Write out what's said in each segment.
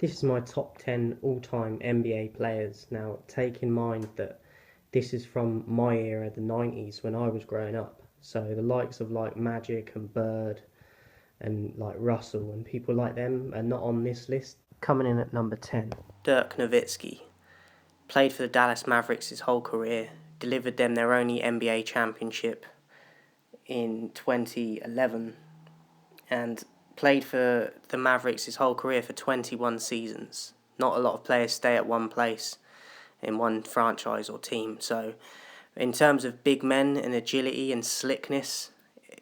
This is my top 10 all-time NBA players. Now, take in mind that this is from my era, the 90s, when I was growing up. So the likes of like Magic and Bird and like Russell and people like them are not on this list. Coming in at number 10, Dirk Nowitzki. Played for the Dallas Mavericks his whole career, delivered them their only NBA championship in 2011, and played for the Mavericks his whole career for 21 seasons. Not a lot of players stay at one place in one franchise or team. So in terms of big men and agility and slickness,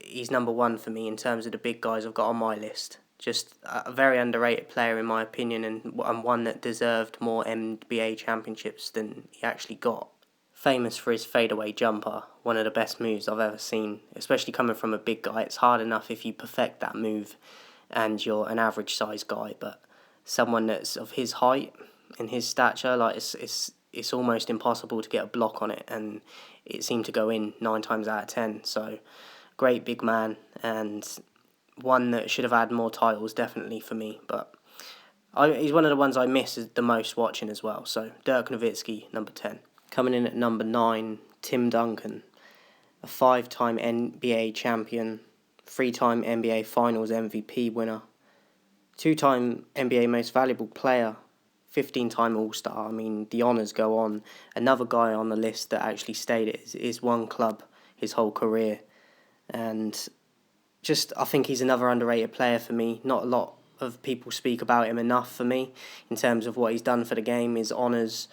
he's number one for me in terms of the big guys I've got on my list. Just a very underrated player in my opinion, and one that deserved more NBA championships than he actually got. Famous for his fadeaway jumper, one of the best moves I've ever seen, especially coming from a big guy. It's hard enough if you perfect that move and you're an average size guy, but someone that's of his height and his stature, like it's almost impossible to get a block on it, and it seemed to go in 9 times out of 10. So great big man, and one that should have had more titles definitely for me, but he's one of the ones I miss the most watching as well. So Dirk Nowitzki, number 10. Coming in at number 9, Tim Duncan, a 5-time NBA champion, 3-time NBA Finals MVP winner, 2-time NBA Most Valuable Player, 15-time All-Star. I mean, the honours go on. Another guy on the list that actually stayed at is one club his whole career. And just, I think he's another underrated player for me. Not a lot of people speak about him enough for me in terms of what he's done for the game, his honours,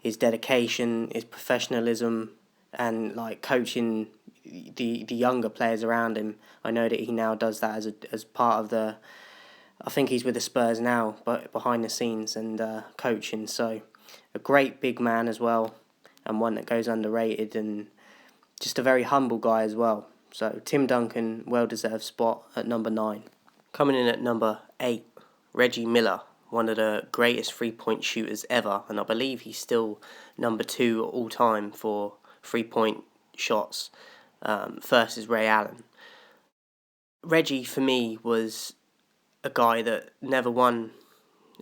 his dedication, his professionalism, and like coaching the younger players around him. I know that he now does that as part of the. I think he's with the Spurs now, but behind the scenes and coaching. So a great big man as well, and one that goes underrated, and just a very humble guy as well. So Tim Duncan, well-deserved spot at number 9. Coming in at number 8, Reggie Miller, one of the greatest three-point shooters ever, and I believe he's still number 2 all-time for three-point shots. First is Ray Allen. Reggie, for me, was a guy that never won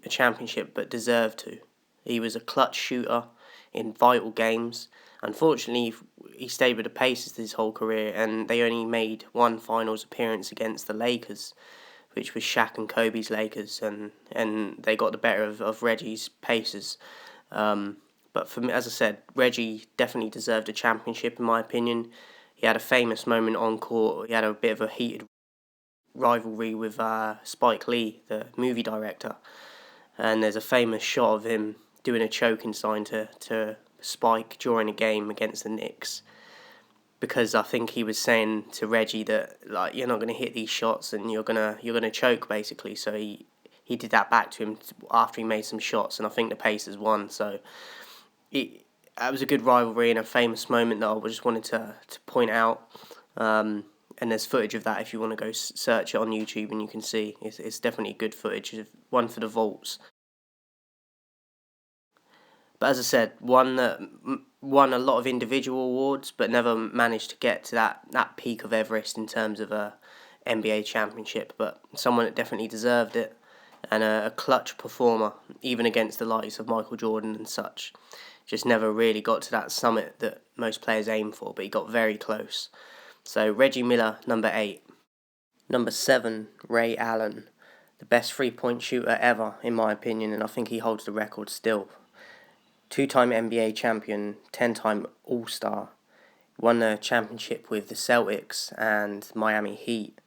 a championship but deserved to. He was a clutch shooter in vital games. Unfortunately, he stayed with the Pacers his whole career, and they only made one finals appearance against the Lakers, which was Shaq and Kobe's Lakers, and they got the better of Reggie's Pacers. But for me, as I said, Reggie definitely deserved a championship in my opinion. He had a famous moment on court. He had a bit of a heated rivalry with Spike Lee, the movie director, and there's a famous shot of him doing a choking sign to Spike during a game against the Knicks, because I think he was saying to Reggie that like you're not going to hit these shots and you're gonna choke basically. So he did that back to him after he made some shots, and I think the Pacers won. So that was a good rivalry and a famous moment that I just wanted to point out. And there's footage of that if you want to go search it on YouTube, and you can see it's definitely good footage. One for the vaults. But as I said, one that won a lot of individual awards, but never managed to get to that peak of Everest in terms of a NBA championship. But someone that definitely deserved it, and a clutch performer, even against the likes of Michael Jordan and such. Just never really got to that summit that most players aim for, but he got very close. So Reggie Miller, number 8. Number 7, Ray Allen, the best three-point shooter ever, in my opinion, and I think he holds the record still. 2-time NBA champion, 10-time All-Star, won the championship with the Celtics and Miami Heat.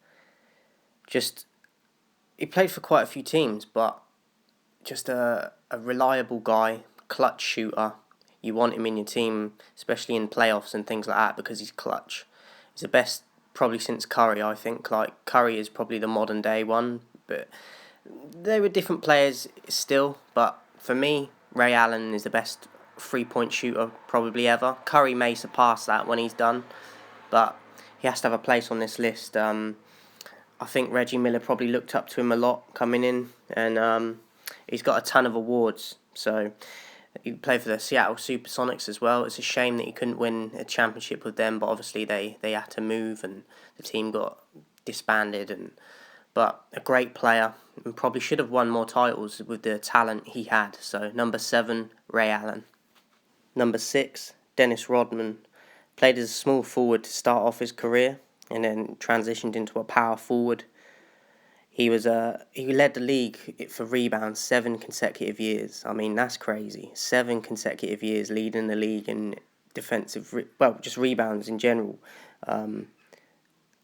He played for quite a few teams, but just a reliable guy, clutch shooter. You want him in your team, especially in playoffs and things like that, because he's clutch. He's the best probably since Curry, I think. Like, Curry is probably the modern day one, but they were different players still. But for me, Ray Allen is the best three-point shooter probably ever. Curry may surpass that when he's done, but he has to have a place on this list. I think Reggie Miller probably looked up to him a lot coming in, and he's got a ton of awards. So he played for the Seattle Supersonics as well. It's a shame that he couldn't win a championship with them, but obviously they had to move and the team got disbanded. but a great player and probably should have won more titles with the talent he had. So number 7, Ray Allen. Number 6, Dennis Rodman. Played as a small forward to start off his career and then transitioned into a power forward. He led the league for rebounds 7 consecutive years. I mean, that's crazy. 7 consecutive years leading the league in defensive, just rebounds in general.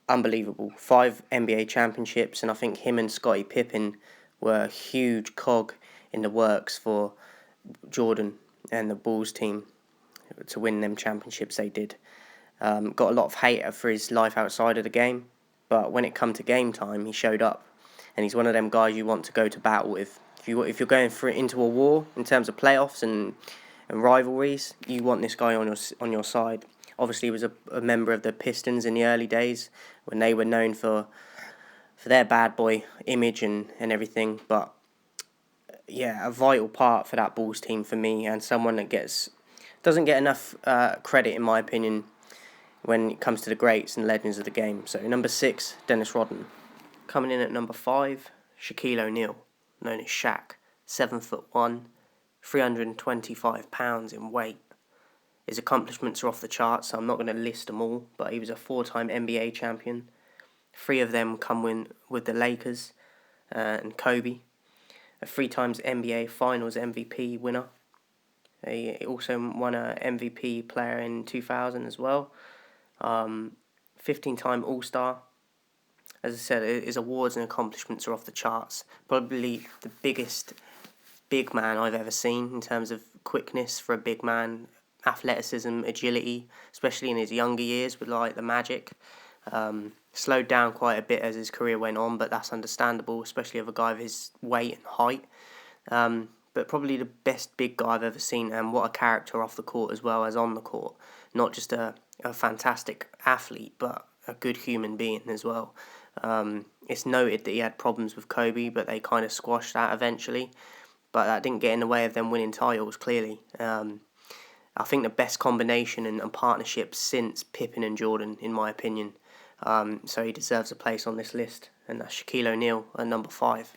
Unbelievable. 5 NBA championships, and I think him and Scottie Pippen were a huge cog in the works for Jordan and the Bulls team to win them championships they did. Got a lot of hate for his life outside of the game, but when it come to game time, he showed up, and he's one of them guys you want to go to battle with. If you're going into a war in terms of playoffs and rivalries, you want this guy on your side. Obviously, he was a member of the Pistons in the early days when they were known for their bad boy image and everything. But yeah, a vital part for that Bulls team for me, and someone that doesn't get enough credit in my opinion when it comes to the greats and legends of the game. So number 6, Dennis Rodman. Coming in at number 5, Shaquille O'Neal, known as Shaq, 7'1", 325 pounds in weight. His accomplishments are off the charts, so I'm not going to list them all, but he was a 4-time NBA champion. 3 of them come with the Lakers and Kobe. A 3 times NBA Finals MVP winner. He also won a MVP player in 2000 as well. 15-time All-Star. As I said, his awards and accomplishments are off the charts. Probably the biggest big man I've ever seen in terms of quickness for a big man, athleticism, agility, especially in his younger years with like the Magic. Slowed down quite a bit as his career went on, but that's understandable, especially of a guy of his weight and height. But probably the best big guy I've ever seen, and what a character off the court as well as on the court. Not just a fantastic athlete, but a good human being as well. It's noted that he had problems with Kobe, but they kind of squashed that eventually. But that didn't get in the way of them winning titles, clearly. I think the best combination and partnership since Pippen and Jordan, in my opinion. So he deserves a place on this list, and that's Shaquille O'Neal at number 5.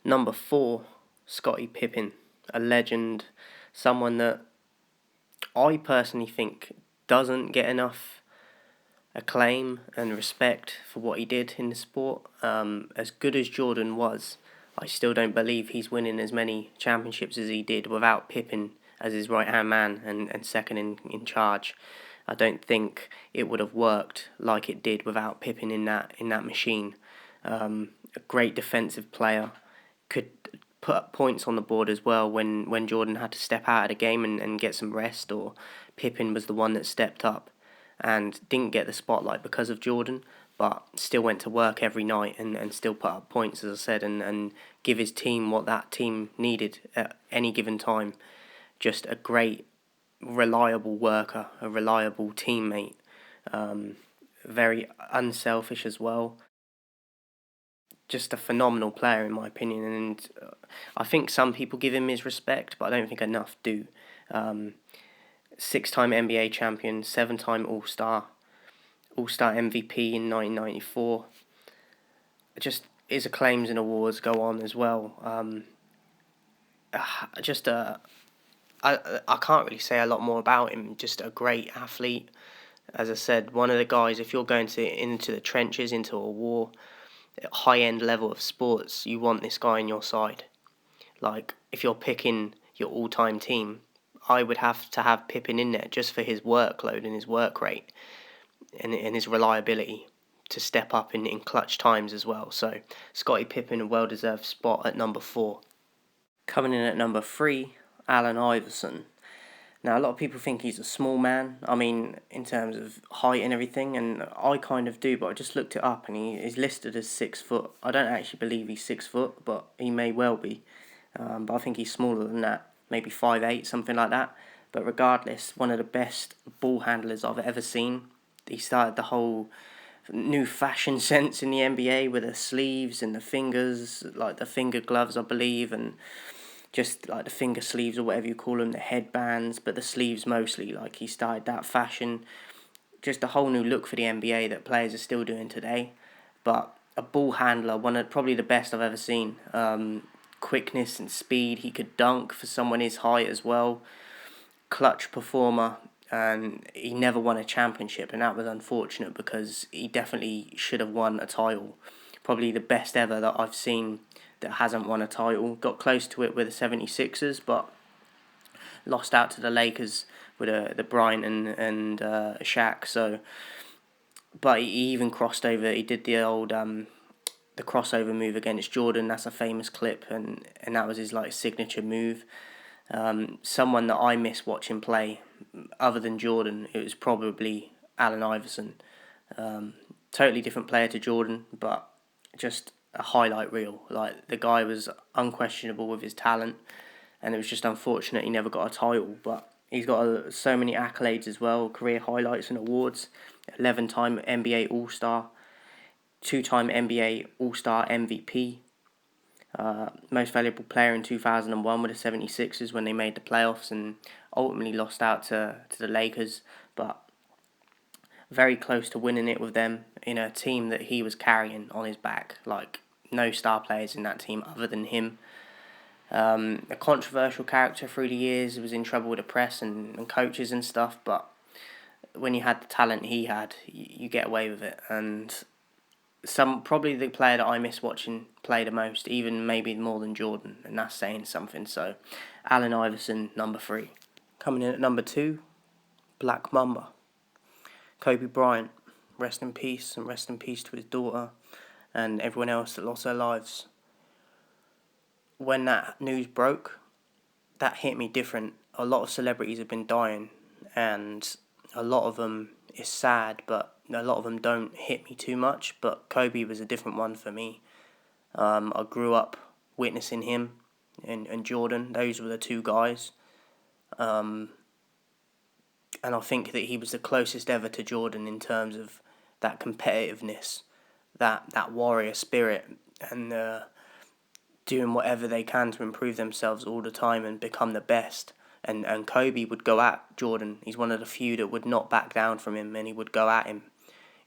Number 4, Scottie Pippen, a legend, someone that I personally think doesn't get enough acclaim and respect for what he did in the sport. As good as Jordan was, I still don't believe he's winning as many championships as he did without Pippen as his right-hand man and second in charge. I don't think it would have worked like it did without Pippen in that machine. A great defensive player, could put up points on the board as well when Jordan had to step out of the game and get some rest, or Pippen was the one that stepped up and didn't get the spotlight because of Jordan, but still went to work every night and still put up points, as I said, and give his team what that team needed at any given time. Just a great, reliable worker, a reliable teammate, very unselfish as well. Just a phenomenal player in my opinion, and I think some people give him his respect, but I don't think enough do. 6-time NBA champion, 7-time All-Star MVP in 1994. Just his acclaims and awards go on as well. I can't really say a lot more about him. Just a great athlete. As I said, one of the guys, if you're going into the trenches, into a war, high-end level of sports, you want this guy on your side. Like, if you're picking your all-time team, I would have to have Pippen in there just for his workload and his work rate and his reliability to step up in clutch times as well. So, Scottie Pippen, a well-deserved spot at number 4. Coming in at number 3, Allen Iverson. Now, a lot of people think he's a small man, I mean, in terms of height and everything, and I kind of do, but I just looked it up, and he is listed as 6 foot. I don't actually believe he's 6 foot, but he may well be. But I think he's smaller than that, maybe 5'8", something like that. But regardless, one of the best ball handlers I've ever seen. He started the whole new fashion sense in the NBA with the sleeves and the fingers, like the finger gloves, I believe, and just like the finger sleeves or whatever you call them, the headbands, but the sleeves mostly. Like, he started that fashion, just a whole new look for the NBA that players are still doing today. But a ball handler, probably the best I've ever seen. Quickness and speed, he could dunk for someone his height as well. Clutch performer, and he never won a championship, and that was unfortunate because he definitely should have won a title. Probably the best ever that I've seen that hasn't won a title. Got close to it with the 76ers, but lost out to the Lakers with the Bryant and Shaq. So, but he even crossed over. He did the old the crossover move against Jordan. That's a famous clip, and that was his like signature move. Someone that I miss watching play, other than Jordan, it was probably Allen Iverson. Totally different player to Jordan, but just a highlight reel. Like, the guy was unquestionable with his talent, and it was just unfortunate he never got a title. But he's got so many accolades as well, career highlights and awards. 11-time NBA All-Star, 2-time NBA All-Star MVP. Most valuable player in 2001 with the 76ers when they made the playoffs and ultimately lost out to the Lakers, but very close to winning it with them in a team that he was carrying on his back. Like, no star players in that team other than him. A controversial character through the years, was in trouble with the press and coaches and stuff, but when you had the talent he had, you get away with it. And probably the player that I miss watching play the most, even maybe more than Jordan, and that's saying something. So, Allen Iverson, number 3. Coming in at number 2, Black Mamba, Kobe Bryant. Rest in peace, and rest in peace to his daughter and everyone else that lost their lives. When that news broke, that hit me different. A lot of celebrities have been dying, and a lot of them is sad, but a lot of them don't hit me too much. But Kobe was a different one for me. I grew up witnessing him and Jordan. Those were the two guys. And I think that he was the closest ever to Jordan in terms of that competitiveness, that warrior spirit, and doing whatever they can to improve themselves all the time and become the best. And Kobe would go at Jordan. He's one of the few that would not back down from him, and he would go at him.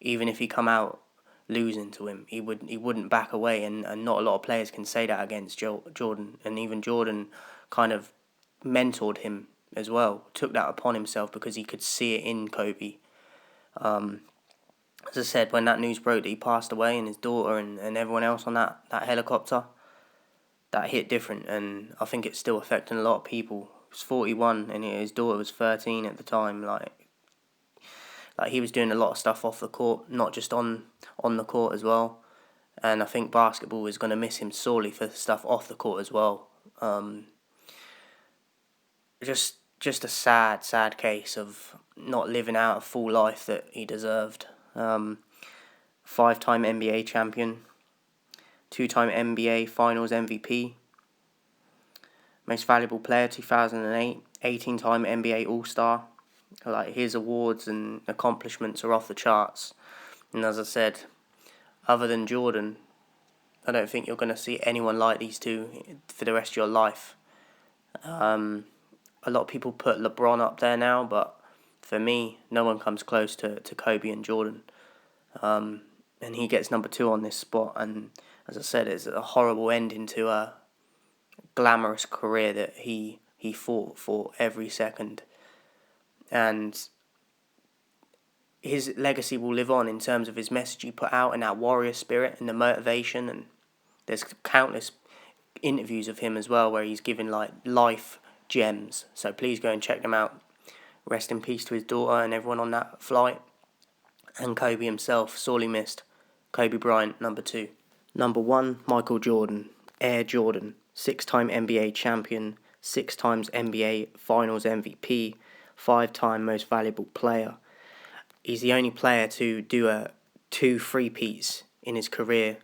Even if he come out losing to him, he wouldn't back away, and not a lot of players can say that against Jordan. And even Jordan kind of mentored him as well, took that upon himself because he could see it in Kobe. As I said, when that news broke that he passed away, and his daughter and everyone else on that helicopter, that hit different, and I think it's still affecting a lot of people. He was 41 and his daughter was 13 at the time. Like he was doing a lot of stuff off the court, not just on the court as well. And I think basketball is going to miss him sorely for stuff off the court as well. Just a sad case of not living out a full life that he deserved. 5-time NBA champion, 2-time NBA Finals MVP, most valuable player 2008, 18-time NBA All-Star. Like, his awards and accomplishments are off the charts. And as I said, other than Jordan, I don't think you're going to see anyone like these two for the rest of your life. A lot of people put LeBron up there now, but for me, no one comes close to Kobe and Jordan. And he gets number 2 on this spot. And as I said, it's a horrible ending to a glamorous career that he fought for every second. And his legacy will live on in terms of his message he put out and that warrior spirit and the motivation. And there's countless interviews of him as well where he's giving like life gems. So please go and check them out. Rest in peace to his daughter and everyone on that flight. And Kobe himself, sorely missed. Kobe Bryant, number 2. Number 1, Michael Jordan, Air Jordan, 6-time NBA champion, 6 times NBA Finals MVP, 5-time most valuable player. He's the only player to do 2 three-peats in his career,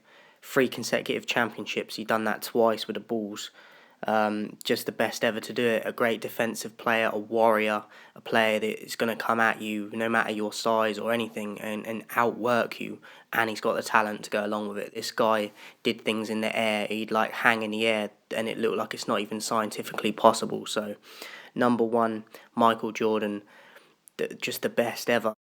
3 consecutive championships. He's done that twice with the Bulls. Just the best ever to do it. A great defensive player, a warrior, a player that is going to come at you no matter your size or anything and outwork you. And he's got the talent to go along with it. This guy did things in the air. He'd like hang in the air and it looked like it's not even scientifically possible. So, number 1, Michael Jordan, just the best ever.